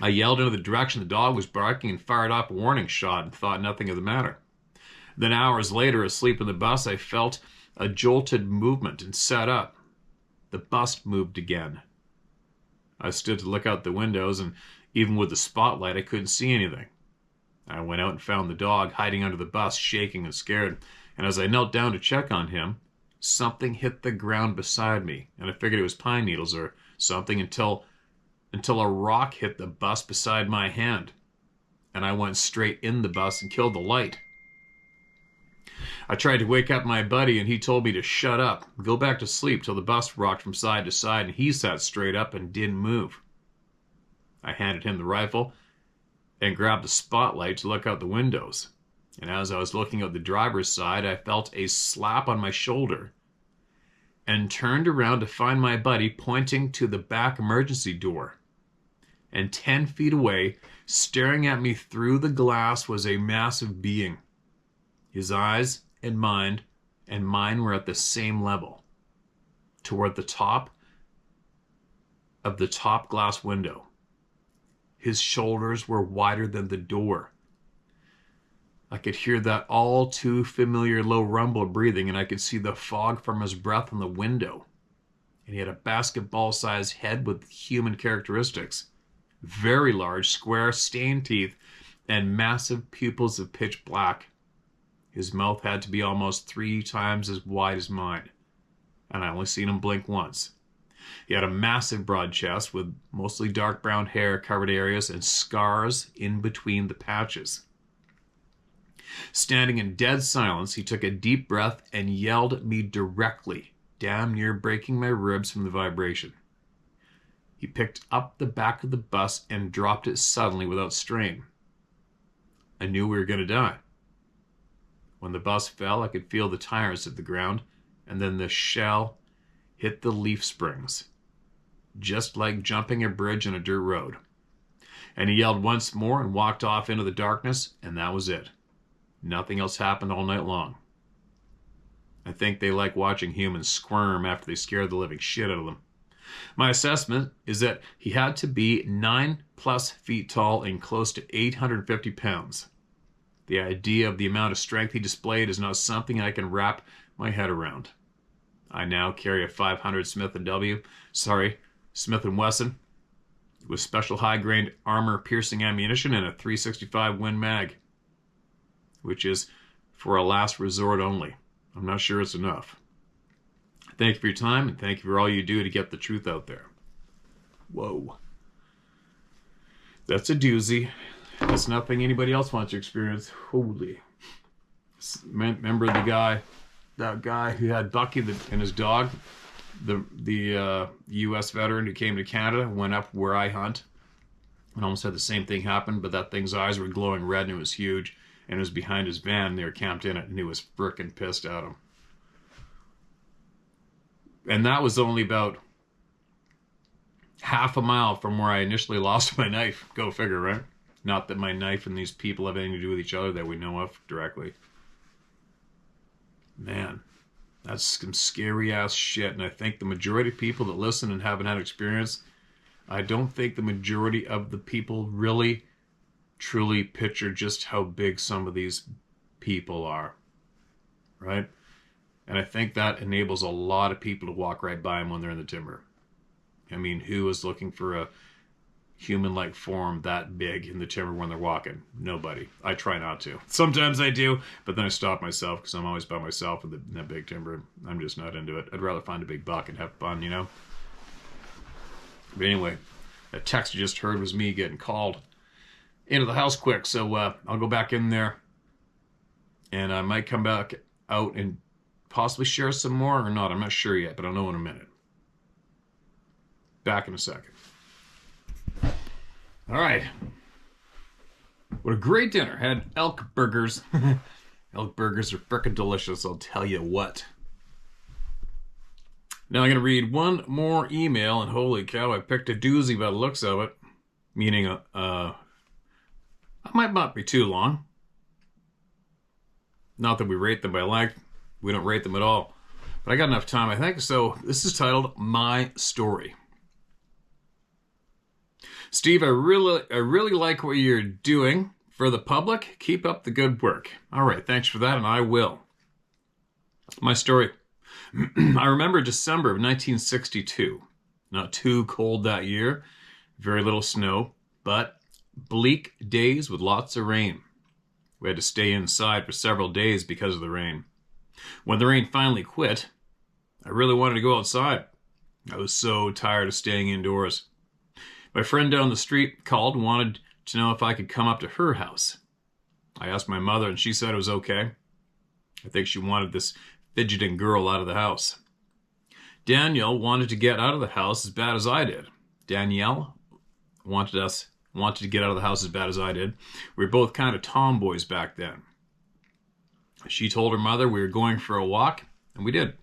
[SPEAKER 1] I yelled into the direction the dog was barking and fired off a warning shot and thought nothing of the matter. Then hours later, asleep in the bus, I felt a jolted movement and sat up. The bus moved again. I stood to look out the windows, and even with the spotlight, I couldn't see anything. I went out and found the dog hiding under the bus, shaking and scared, and as I knelt down to check on him, something hit the ground beside me, and I figured it was pine needles or something until a rock hit the bus beside my hand, and I went straight in the bus and killed the light. I tried to wake up my buddy and he told me to shut up, go back to sleep till the bus rocked from side to side and he sat straight up and didn't move. I handed him the rifle and grabbed the spotlight to look out the windows. And as I was looking out the driver's side, I felt a slap on my shoulder and turned around to find my buddy pointing to the back emergency door. And 10 feet away, staring at me through the glass, was a massive being. His eyes and mine were at the same level, toward the top of the top glass window. His shoulders were wider than the door. I could hear that all too familiar low rumble of breathing, and I could see the fog from his breath on the window. And he had a basketball-sized head with human characteristics. Very large, square, stained teeth, and massive pupils of pitch black. His mouth had to be almost 3 times as wide as mine, and I only seen him blink once. He had a massive broad chest with mostly dark brown hair, covered areas, and scars in between the patches. Standing in dead silence, he took a deep breath and yelled at me directly, damn near breaking my ribs from the vibration. He picked up the back of the bus and dropped it suddenly without strain. I knew we were going to die. When the bus fell, I could feel the tires hit the ground, and then the shell hit the leaf springs, just like jumping a bridge on a dirt road. And he yelled once more and walked off into the darkness, and that was it. Nothing else happened all night long. I think they like watching humans squirm after they scare the living shit out of them. My assessment is that he had to be 9+ feet tall and close to 850 pounds. The idea of the amount of strength he displayed is not something I can wrap my head around. I now carry a 500 Smith & Wesson with special high-grained armor-piercing ammunition and a .365 Win Mag, which is for a last resort only. I'm not sure it's enough. Thank you for your time, and thank you for all you do to get the truth out there. Whoa. That's a doozy. That's nothing anybody else wants to experience. Holy. Remember that guy who had Bucky and his dog? The U.S. veteran who came to Canada, went up where I hunt, and almost had the same thing happen, but that thing's eyes were glowing red and it was huge, and it was behind his van. They were camped in it, and he was frickin' pissed at him. And that was only about half a mile from where I initially lost my knife. Go figure, right? Not that my knife and these people have anything to do with each other that we know of directly. Man, that's some scary ass shit. And I think the majority of people that listen and haven't had experience, I don't think the majority of the people really, truly picture just how big some of these people are. Right? And I think that enables a lot of people to walk right by them when they're in the timber. I mean, who is looking for a human-like form that big in the timber when they're walking? Nobody. I try not to. Sometimes I do, but then I stop myself because I'm always by myself in that big timber. I'm just not into it. I'd rather find a big buck and have fun, you know? But anyway, that text you just heard was me getting called into the house quick, so I'll go back in there, and I might come back out and possibly share some more or not. I'm not sure yet, but I'll know in a minute. Back in a second. All right. What a great dinner. Had elk burgers. Elk burgers are frickin' delicious, I'll tell you what. Now I'm going to read one more email, and holy cow, I picked a doozy by the looks of it. Meaning, I might not be too long. Not that we rate them by length. We don't rate them at all. But I got enough time, I think. So this is titled My Story. Steve, I really like what you're doing for the public. Keep up the good work. All right, thanks for that, and I will. My story. I remember December of 1962. Not too cold that year. Very little snow, but bleak days with lots of rain. We had to stay inside for several days because of the rain. When the rain finally quit, I really wanted to go outside. I was so tired of staying indoors. My friend down the street called and wanted to know if I could come up to her house. I asked my mother, and she said it was okay. I think she wanted this fidgeting girl out of the house. Danielle wanted to get out of the house as bad as I did. Danielle wanted to get out of the house as bad as I did. We were both kind of tomboys back then. She told her mother we were going for a walk, and we did.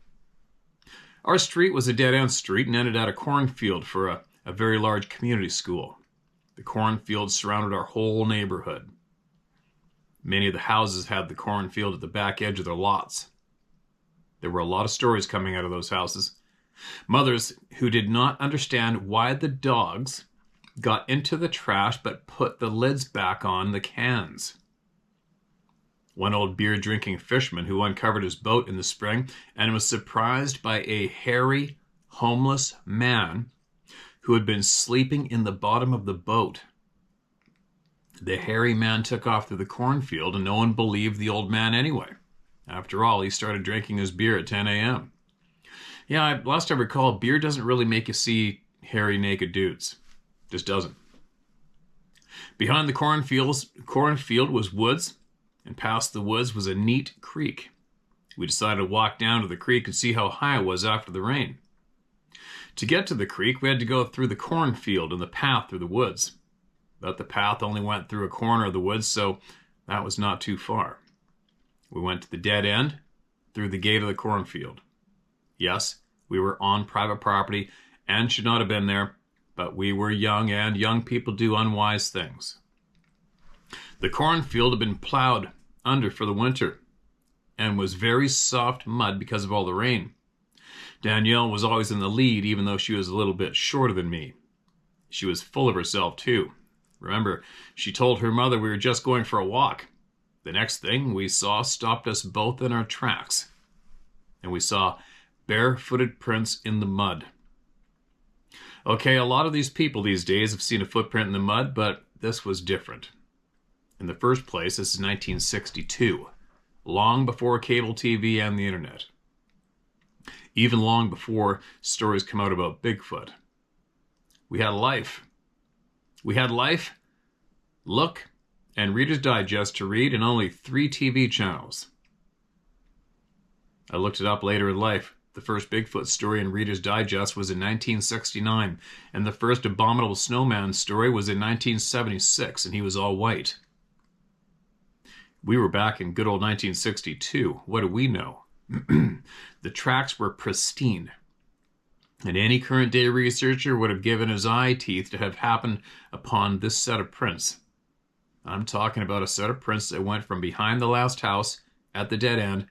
[SPEAKER 1] Our street was a dead-end street and ended at a cornfield for a very large community school. The cornfield surrounded our whole neighborhood. Many of the houses had the cornfield at the back edge of their lots. There were a lot of stories coming out of those houses. Mothers who did not understand why the dogs got into the trash but put the lids back on the cans. One old beer-drinking fisherman who uncovered his boat in the spring and was surprised by a hairy, homeless man who had been sleeping in the bottom of the boat. The hairy man took off through the cornfield, and no one believed the old man anyway. After all, he started drinking his beer at 10 a.m. Yeah, last I recall, beer doesn't really make you see hairy, naked dudes. Just doesn't. Behind the cornfield was woods, and past the woods was a neat creek. We decided to walk down to the creek and see how high it was after the rain. To get to the creek, we had to go through the cornfield and the path through the woods. But the path only went through a corner of the woods, so that was not too far. We went to the dead end, through the gate of the cornfield. Yes, we were on private property and should not have been there, but we were young, and young people do unwise things. The cornfield had been plowed under for the winter and was very soft mud because of all the rain. Danielle was always in the lead, even though she was a little bit shorter than me. She was full of herself, too. Remember, she told her mother we were just going for a walk. The next thing we saw stopped us both in our tracks, and we saw barefooted prints in the mud. Okay, a lot of these people these days have seen a footprint in the mud, but this was different. In the first place, this is 1962, long before cable TV and the internet. Even long before stories come out about Bigfoot. We had life. We had life, Look, and Reader's Digest to read, and only 3 TV channels. I looked it up later in life. The first Bigfoot story in Reader's Digest was in 1969, and the first Abominable Snowman story was in 1976, and he was all white. We were back in good old 1962. What do we know? The tracks were pristine, and any current day researcher would have given his eye teeth to have happened upon this set of prints. I'm talking about a set of prints that went from behind the last house at the dead end,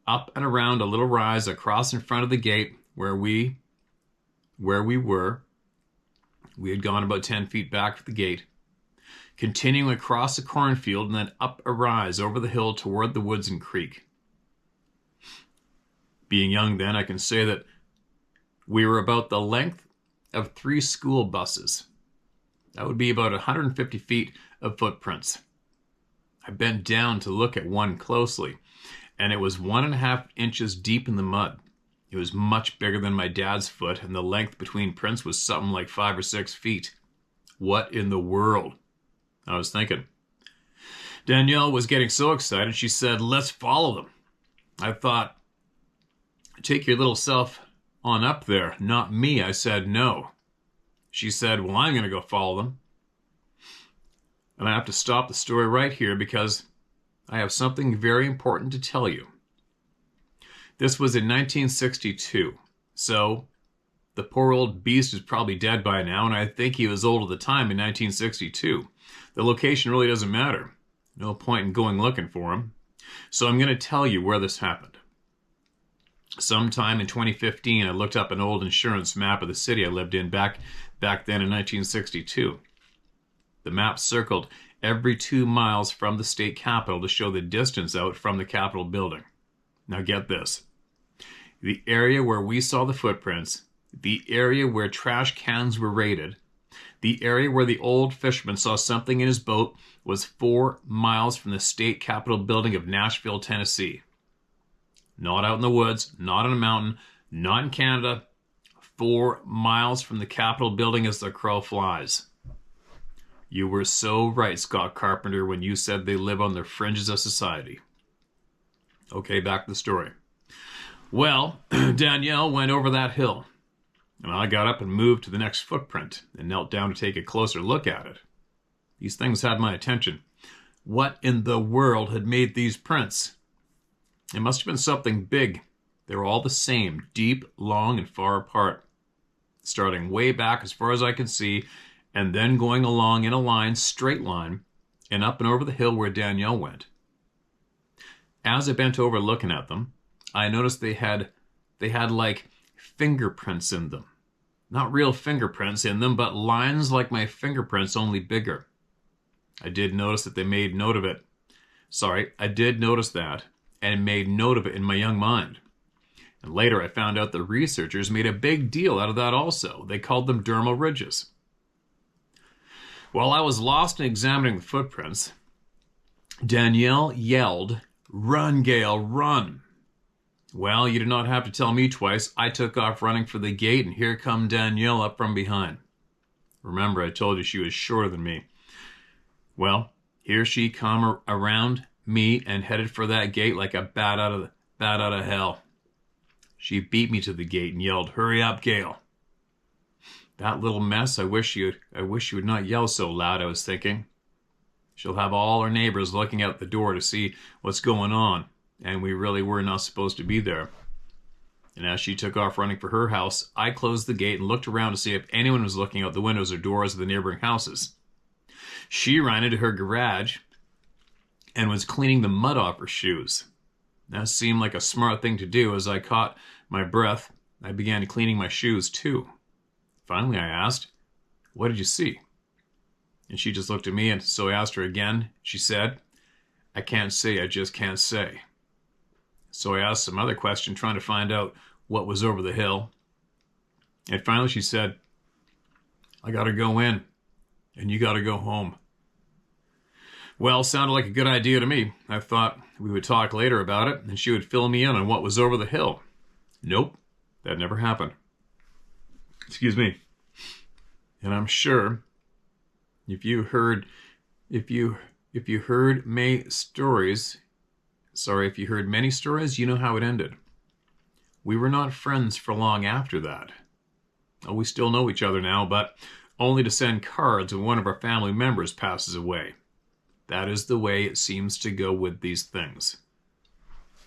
[SPEAKER 1] up and around a little rise across in front of the gate where we were. We had gone about 10 feet back from the gate, continuing across the cornfield and then up a rise over the hill toward the woods and creek. Being young then, I can say that we were about the length of 3 school buses. That would be about 150 feet of footprints. I bent down to look at one closely, and it was 1.5 inches deep in the mud. It was much bigger than my dad's foot, and the length between prints was something like 5 or 6 feet. What in the world? I was thinking. Danielle was getting so excited, she said, "Let's follow them." I thought, "Take your little self on up there, not me." I said, "No." She said, "Well, I'm going to go follow them." And I have to stop the story right here because I have something very important to tell you. This was in 1962, so the poor old beast is probably dead by now, and I think he was old at the time in 1962. The location really doesn't matter. No point in going looking for him. So I'm going to tell you where this happened. Sometime in 2015, I looked up an old insurance map of the city I lived in back then in 1962. The map circled every 2 miles from the state capitol to show the distance out from the Capitol building. Now get this. The area where we saw the footprints, the area where trash cans were raided, the area where the old fisherman saw something in his boat was 4 miles from the state capitol building of Nashville, Tennessee. Not out in the woods, not on a mountain, not in Canada. 4 miles from the Capitol building as the crow flies. You were so right, Scott Carpenter, when you said they live on the fringes of society. Okay, back to the story. Well, Danielle went over that hill, and I got up and moved to the next footprint and knelt down to take a closer look at it. These things had my attention. What in the world had made these prints? It must have been something big. They were all the same, deep, long, and far apart, starting way back as far as I could see, and then going along in a line, straight line, and up and over the hill where Danielle went. As I bent over looking at them, I noticed they had like fingerprints in them. Not real fingerprints in them, but lines like my fingerprints, only bigger. I did notice that they made note of it. I did notice that and made note of it in my young mind. And later I found out the researchers made a big deal out of that also. They called them dermal ridges. While I was lost in examining the footprints, Danielle yelled, "Run, Gail, run!" Well, you did not have to tell me twice. I took off running for the gate, and here come Danielle up from behind. Remember, I told you she was shorter than me. Well, here she come around me and headed for that gate like a bat out of hell. She beat me to the gate and yelled, "Hurry up, Gail." That little mess, I wish you would not yell so loud, I was thinking. She'll have all her neighbors looking out the door to see what's going on, and we really were not supposed to be there. And as she took off running for her house, I closed the gate and looked around to see if anyone was looking out the windows or doors of the neighboring houses. She ran into her garage and was cleaning the mud off her shoes. That seemed like a smart thing to do. As I caught my breath, I began cleaning my shoes too. Finally, I asked, "What did you see?" And she just looked at me, and so I asked her again. She said, "I can't say, I just can't say." So I asked some other question, trying to find out what was over the hill. And finally she said, "I gotta go in, and you gotta go home." Well, sounded like a good idea to me. I thought we would talk later about it, and she would fill me in on what was over the hill. Nope, that never happened. Excuse me. And I'm sure if you heard many stories, you know how it ended. We were not friends for long after that. Oh, we still know each other now, but only to send cards when one of our family members passes away. That is the way it seems to go with these things.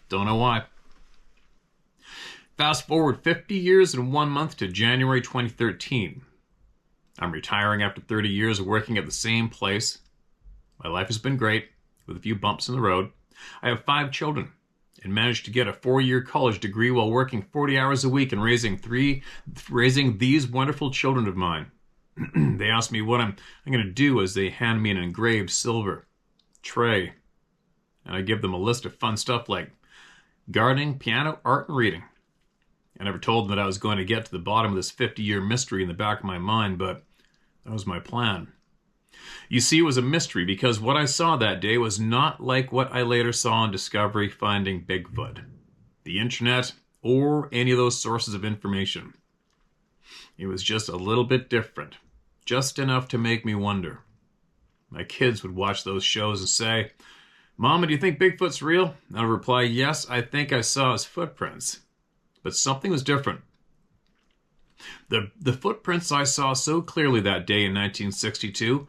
[SPEAKER 1] Don't know why. Fast forward 50 years and 1 month to January 2013. I'm retiring after 30 years of working at the same place. My life has been great, with a few bumps in the road. I have 5 children and managed to get a 4-year college degree while working 40 hours a week and raising these wonderful children of mine. They ask me what I'm going to do as they hand me an engraved silver tray. And I give them a list of fun stuff like gardening, piano, art, and reading. I never told them that I was going to get to the bottom of this 50-year mystery in the back of my mind, but that was my plan. You see, it was a mystery because what I saw that day was not like what I later saw on Discovery Finding Bigfoot, the internet, or any of those sources of information. It was just a little bit different, just enough to make me wonder. My kids would watch those shows and say, "Mama, do you think Bigfoot's real?" And I would reply, "Yes, I think I saw his footprints." But something was different. The footprints I saw so clearly that day in 1962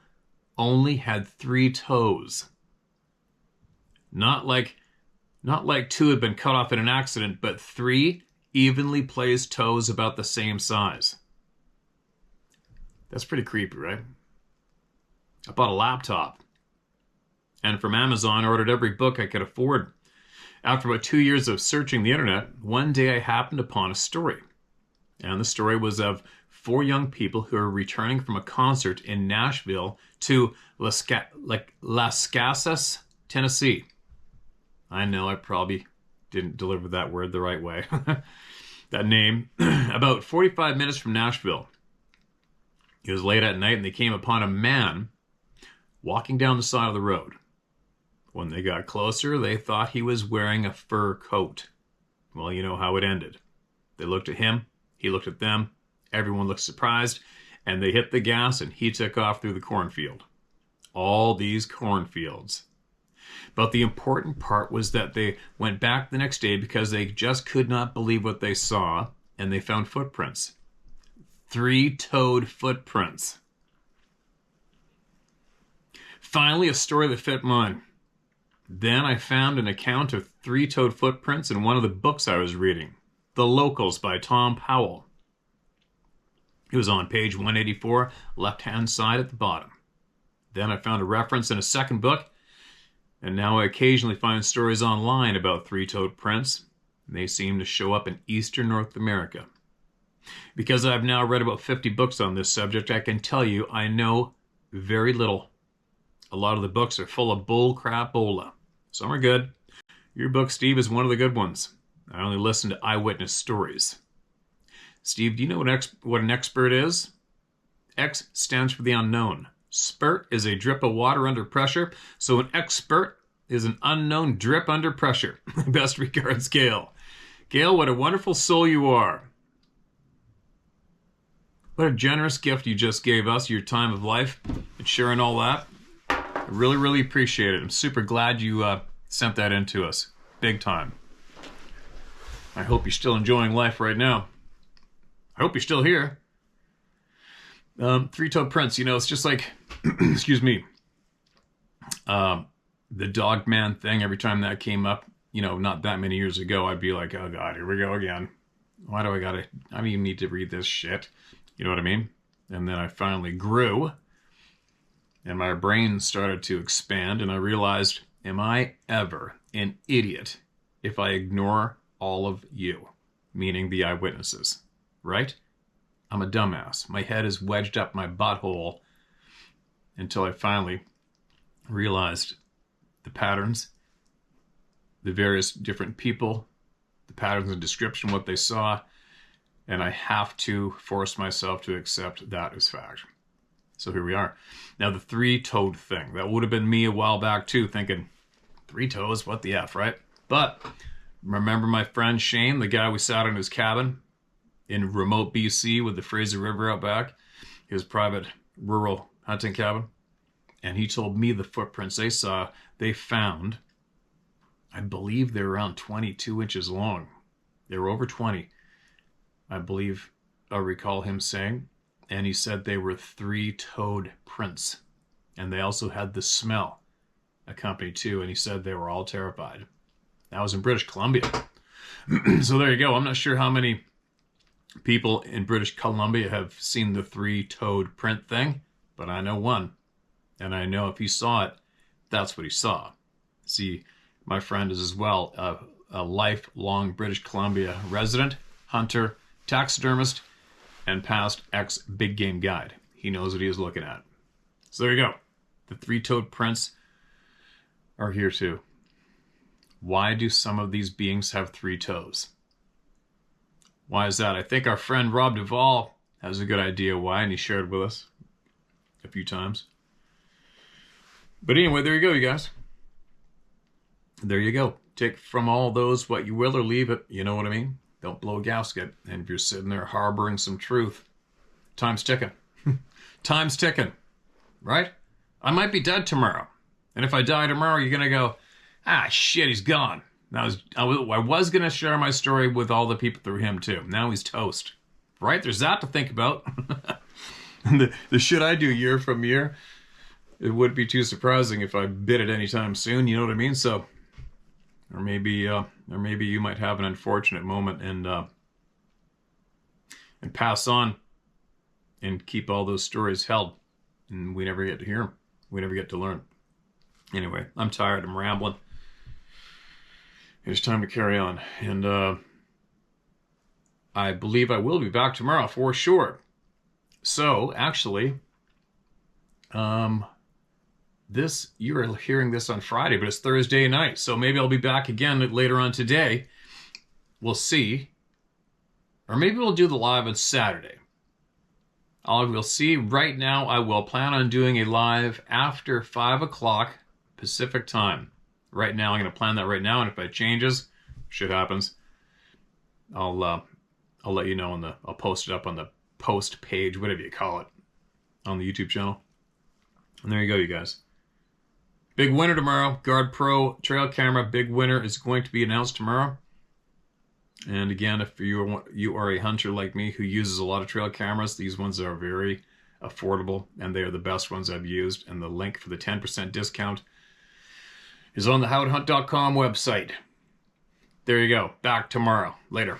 [SPEAKER 1] only had 3 toes. Not like 2 had been cut off in an accident, but 3 evenly placed toes about the same size. That's pretty creepy, right? I bought a laptop, and from Amazon I ordered every book I could afford. After about 2 years of searching the internet, one day I happened upon a story. And the story was of 4 young people who are returning from a concert in Nashville to Las Casas, Tennessee. I know I probably didn't deliver that word the right way. That name. About 45 minutes from Nashville. It was late at night and they came upon a man walking down the side of the road. When they got closer, they thought he was wearing a fur coat. Well, you know how it ended. They looked at him, he looked at them, everyone looked surprised, and they hit the gas and he took off through the cornfield. All these cornfields. But the important part was that they went back the next day because they just could not believe what they saw, and they found footprints. 3-toed footprints. Finally, a story that fit mine. Then I found an account of 3-toed footprints in one of the books I was reading, The Locals by Tom Powell. It was on page 184, left-hand side at the bottom. Then I found a reference in a second book, and now I occasionally find stories online about 3-toed prints. They seem to show up in eastern North America. Because I've now read about 50 books on this subject, I can tell you I know very little. A lot of the books are full of bull crapola. Some are good. Your book, Steve, is one of the good ones. I only listen to eyewitness stories. Steve, do you know what an expert is? X stands for the unknown. Spurt is a drip of water under pressure, so an expert is an unknown drip under pressure. Best regards, Gail. Gail, what a wonderful soul you are. What a generous gift you just gave us, your time of life, and sharing all that. I really, really appreciate it. I'm super glad you sent that in to us. Big time. I hope you're still enjoying life right now. I hope you're still here. 3-toed prints, you know, it's just like, excuse me, the dog man thing. Every time that came up, you know, not that many years ago, I'd be like, oh God, here we go again. Why do I don't even need to read this shit. You know what I mean? And then I finally grew, and my brain started to expand, and I realized, am I ever an idiot if I ignore all of you, meaning the eyewitnesses, right? I'm a dumbass. My head is wedged up my butthole until I finally realized the patterns, the various different people, the patterns and description, what they saw, and I have to force myself to accept that as fact. So here we are. Now the 3-toed thing, that would have been me a while back too, thinking 3 toes, what the F, right? But remember my friend Shane, the guy we sat in his cabin in remote BC with the Fraser River out back, his private rural hunting cabin? And he told me the footprints they found, I believe they were around 22 inches long. They were over 20, I believe I recall him saying. And he said they were 3-toed prints. And they also had the smell accompanied too. And he said they were all terrified. That was in British Columbia. So there you go. I'm not sure how many people in British Columbia have seen the 3-toed print thing, but I know one. And I know if he saw it, that's what he saw. See, my friend is as well a lifelong British Columbia resident, hunter, taxidermist, and past ex-big game guide. He knows what he is looking at. So there you go. The 3-toed prints are here too. Why do some of these beings have 3 toes? Why is that? I think our friend Rob Duvall has a good idea why, and he shared with us a few times. But anyway, there you go, you guys. There you go. Take from all those what you will or leave it. You know what I mean? Don't blow a gasket. And if you're sitting there harboring some truth, time's ticking. Time's ticking. Right? I might be dead tomorrow. And if I die tomorrow, you're going to go, ah, shit, he's gone. I was going to share my story with all the people through him, too. Now he's toast. Right? There's that to think about. And the shit I do year from year, it wouldn't be too surprising if I bit it anytime soon. You know what I mean? So, or maybe you might have an unfortunate moment and pass on and keep all those stories held. And we never get to hear them. We never get to learn. Anyway, I'm tired. I'm rambling. It's time to carry on. And I believe I will be back tomorrow for sure. So, actually, you are hearing this on Friday, but it's Thursday night. So maybe I'll be back again later on today. We'll see. Or maybe we'll do the live on Saturday. We'll see. Right now, I will plan on doing a live after 5 o'clock Pacific time. Right now, I'm going to plan that right now, and if it changes, shit happens, I'll let you know I'll post it up on the post page, whatever you call it, on the YouTube channel. And there you go, you guys. Big winner tomorrow. Guard Pro trail camera. Big winner is going to be announced tomorrow. And again, if you are a hunter like me who uses a lot of trail cameras, these ones are very affordable, and they are the best ones I've used. And the link for the 10% discount is on the howtohunt.com website. There you go. Back tomorrow. Later.